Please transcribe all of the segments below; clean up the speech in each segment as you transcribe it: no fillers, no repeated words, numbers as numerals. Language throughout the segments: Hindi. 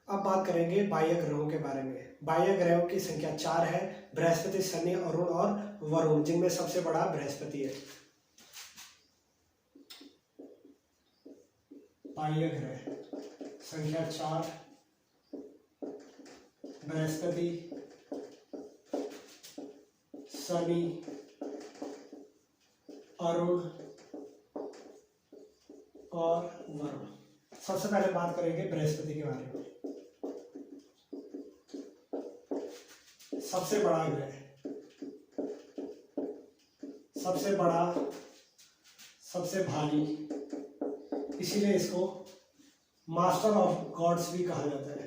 अब बात करेंगे बाह्य ग्रहों के बारे में। बाह्य ग्रहों की संख्या 4 है, बृहस्पति, शनि, अरुण और वरुण, जिनमें सबसे बड़ा बृहस्पति है। बाह्य ग्रह संख्या 4, बृहस्पति, शनि, अरुण और वरुण। सबसे पहले बात करेंगे बृहस्पति के बारे में। सबसे बड़ा ग्रह, सबसे बड़ा, सबसे भारी, इसीलिए इसको मास्टर ऑफ गॉड्स भी कहा जाता है।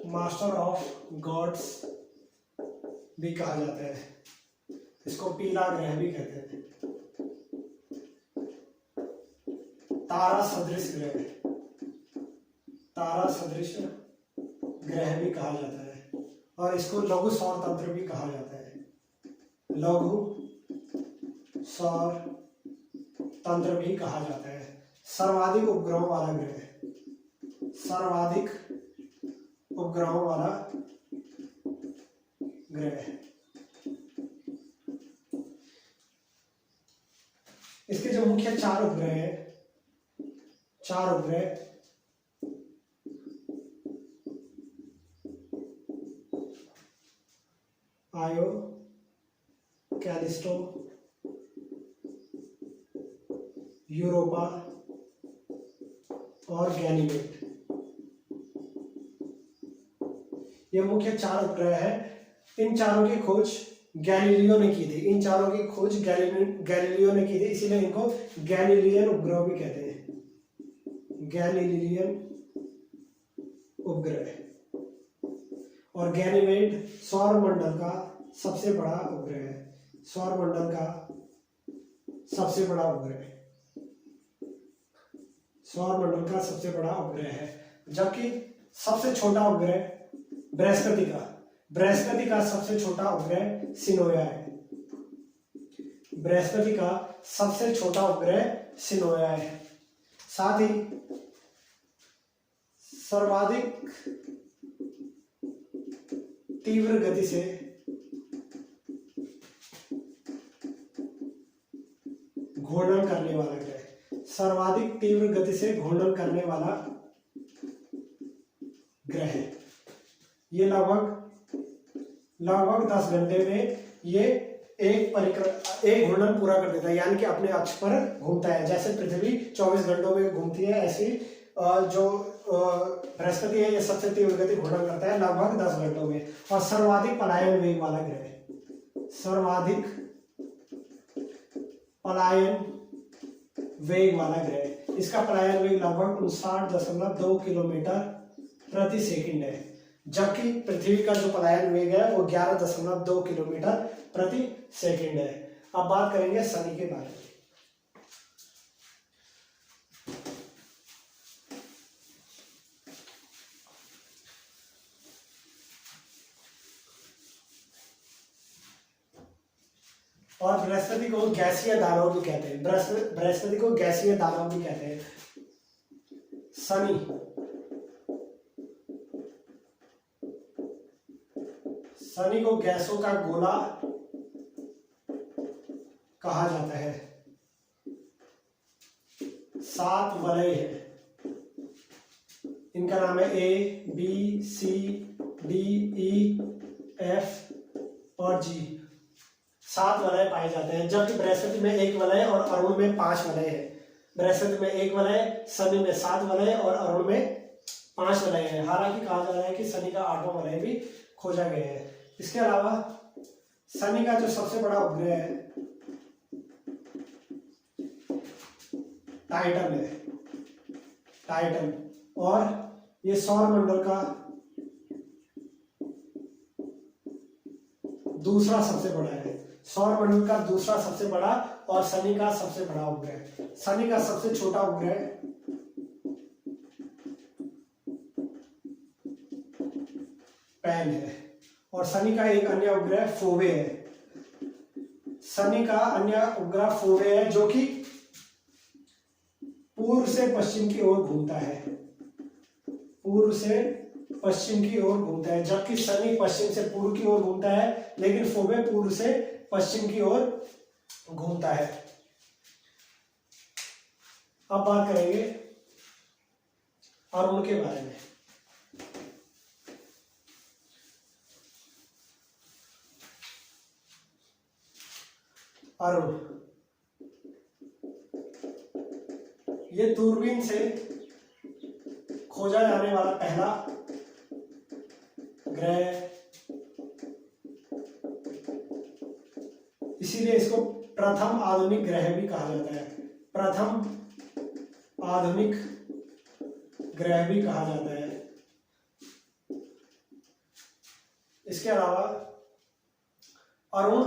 मास्टर ऑफ गॉड्स भी कहा जाता है। इसको पीला ग्रह भी कहते हैं। तारा सदृश ग्रह, तारा सदृश ग्रह भी कहा जाता है और इसको लघु सौर तंत्र भी कहा जाता है। लघु सौर तंत्र भी कहा जाता है। सर्वाधिक उपग्रहों वाला ग्रह, सर्वाधिक उपग्रहों वाला ग्रह। इसके जो मुख्य 4 उपग्रह हैं, 4 उपग्रह, आयो, कैलिस्टो, यूरोपा और गैनीमेड, ये मुख्य 4 उपग्रह है। इन चारों की खोज गैलीलियो ने की थी। इन चारों की खोज गैलीलियो ने की थी, इसीलिए इनको गैलीलियन उपग्रह भी कहते हैं। गैलीलियन उपग्रह। और गैनीमेड सौरमंडल का सबसे बड़ा उपग्रह है। सौरमंडल का सबसे बड़ा उपग्रह, सौरमंडल का सबसे बड़ा उपग्रह है। जबकि सबसे छोटा उपग्रह बृहस्पति का, बृहस्पति का सबसे छोटा उपग्रह सिनोया है। बृहस्पति का सबसे छोटा उपग्रह सिनोया है। साथ ही सर्वाधिक तीव्र गति से घूर्णन करने वाला ग्रह, सर्वाधिक तीव्र गति से घूर्णन करने वाला ग्रह है। ये लगभग 10 घंटे में ये एक घूर्णन पूरा कर देता है, यानी कि अपने अक्ष पर घूमता है। जैसे पृथ्वी 24 घंटों में घूमती है, ऐसी जो बृहस्पति है ये सबसे तीव्र गति घूर्णन करता है लगभग 10 घंटों में। और सर्वाधिक पलायन वेग वाला ग्रह है, सर्वाधिक पलायन वेग वाला ग्रह। इसका पलायन वेग लगभग 59.2 किलोमीटर प्रति सेकंड है, जबकि पृथ्वी का जो पलायन वेग है वो 11.2 किलोमीटर प्रति सेकंड है। अब बात करेंगे शनि के बारे में। और बृहस्पति को गैसीय दानव भी कहते हैं। बृहस्पति को गैसीय दानव भी कहते हैं। शनि को गैसों का गोला कहा जाता है। 7 वलय है, इनका नाम है A, B, C, D, E, F और G। 7 वलय पाए जाते हैं, जबकि बृहस्पति में 1 वलय और अरुण में 5 वलय है। बृहस्पति में 1 वलय, शनि में 7 वलय और अरुण में 5 वलय है। हालांकि कहा जा रहा है कि शनि का 8वां वलय भी खोजा गया है। इसके अलावा शनि का जो सबसे बड़ा उपग्रह है टाइटन है, टाइटन। और ये सौरमंडल का दूसरा सबसे बड़ा है, सौरमंडल का दूसरा सबसे बड़ा और शनि का सबसे बड़ा उपग्रह। शनि का सबसे छोटा उपग्रह पैन है और शनि का एक अन्य उपग्रह फोबे है। शनि का अन्य उपग्रह फोबे है, जो कि पूर्व से पश्चिम की ओर घूमता है, पूर्व से पश्चिम की ओर घूमता है, जबकि शनि पश्चिम से पूर्व की ओर घूमता है, लेकिन फोबे पूर्व से पश्चिम की ओर घूमता है। अब बात करेंगे अरुण के बारे में। अरुण, ये दूरबीन से खोजा जाने वाला पहला ग्रह, इसीलिए इसको प्रथम आधुनिक ग्रह भी कहा जाता है। प्रथम आधुनिक ग्रह भी कहा जाता है। इसके अलावा अरुण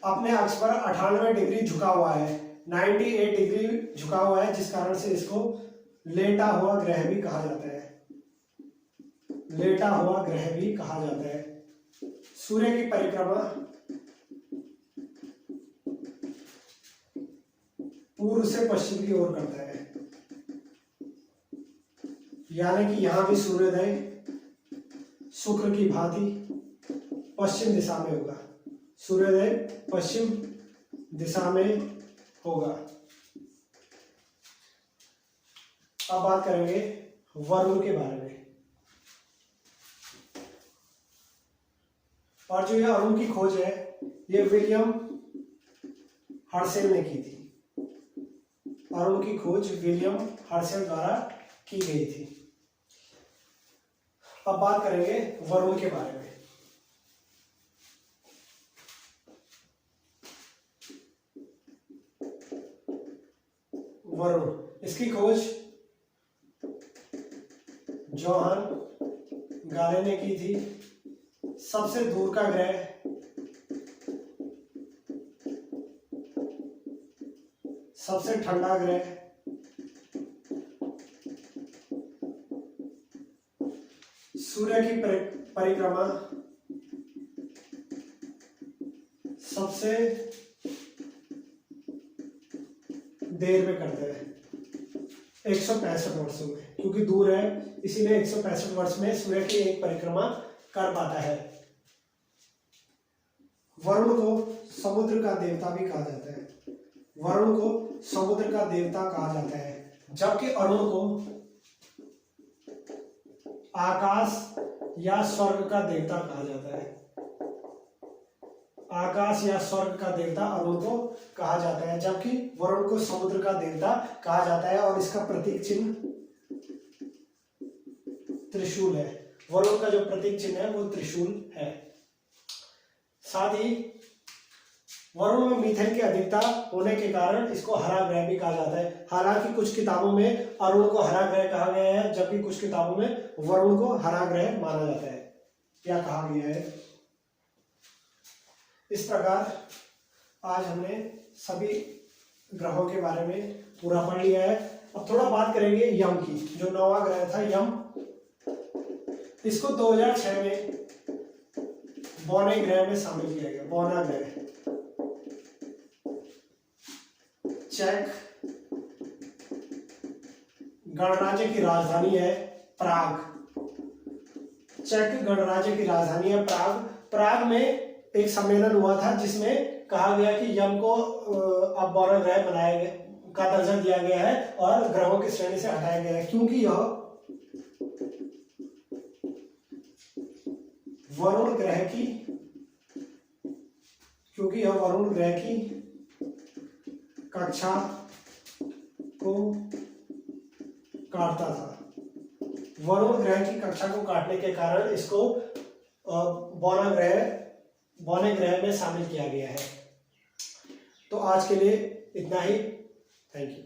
अपने अक्ष पर 98 डिग्री झुका हुआ है, 98 डिग्री झुका हुआ है, जिस कारण से इसको लेटा हुआ ग्रह भी कहा जाता है। लेटा हुआ ग्रह भी कहा जाता है। सूर्य की परिक्रमा पूर्व से पश्चिम की ओर करता है, यानी कि यहां भी सूर्योदय शुक्र की भांति पश्चिम दिशा में होगा। सूर्योदय पश्चिम दिशा में होगा। अब बात करेंगे वरुण के बारे में। और जो यह अरुण की खोज है, ये विलियम हर्शेल ने की थी। अरुण की खोज विलियम हर्शेल द्वारा की गई थी। अब बात करेंगे वरुण के बारे में। वरुण, इसकी खोज जोहान गाले ने की थी। सबसे दूर का ग्रह सबसे ठंडा ग्रह सूर्य की परिक्रमा सबसे देर में करते हैं, 165 वर्षों में। क्योंकि दूर है इसीलिए 165 वर्ष में सूर्य की एक परिक्रमा कर पाता है। वरुण को समुद्र का देवता भी कहा जाता है। वरुण को समुद्र का देवता कहा जाता है, जबकि अरुण को आकाश या स्वर्ग का देवता कहा जाता है। आकाश या स्वर्ग का देवता अरुण को कहा जाता है, जबकि वरुण को समुद्र का देवता कहा जाता है। और इसका प्रतीक चिन्ह त्रिशूल है। वरुण का जो प्रतीक चिन्ह है वो त्रिशूल है। साथ ही वरुण में मीथेन की अधिकता होने के कारण इसको हरा ग्रह भी कहा जाता है। हालांकि कुछ किताबों में अरुण को हरा ग्रह कहा गया है, जबकि कुछ किताबों में वरुण को हरा ग्रह माना जाता है या कहा गया है। इस प्रकार आज हमने सभी ग्रहों के बारे में पूरा पढ़ लिया है। अब थोड़ा बात करेंगे यम की, जो 9वां ग्रह था यम। इसको 2006 में बौने ग्रह में शामिल किया गया। बौना ग्रह चेक गणराज्य की राजधानी है प्राग। चेक गणराज्य की राजधानी है प्राग। प्राग में एक सम्मेलन हुआ था जिसमें कहा गया कि यम को अब बौना ग्रह बनाया गया का दर्जा दिया गया है और ग्रहों की श्रेणी से हटाया गया है, क्योंकि यह वरुण ग्रह की कक्षा को काटता था। वरुण ग्रह की कक्षा को काटने के कारण इसको बौने ग्रह में शामिल किया गया है। तो आज के लिए इतना ही। Thank you.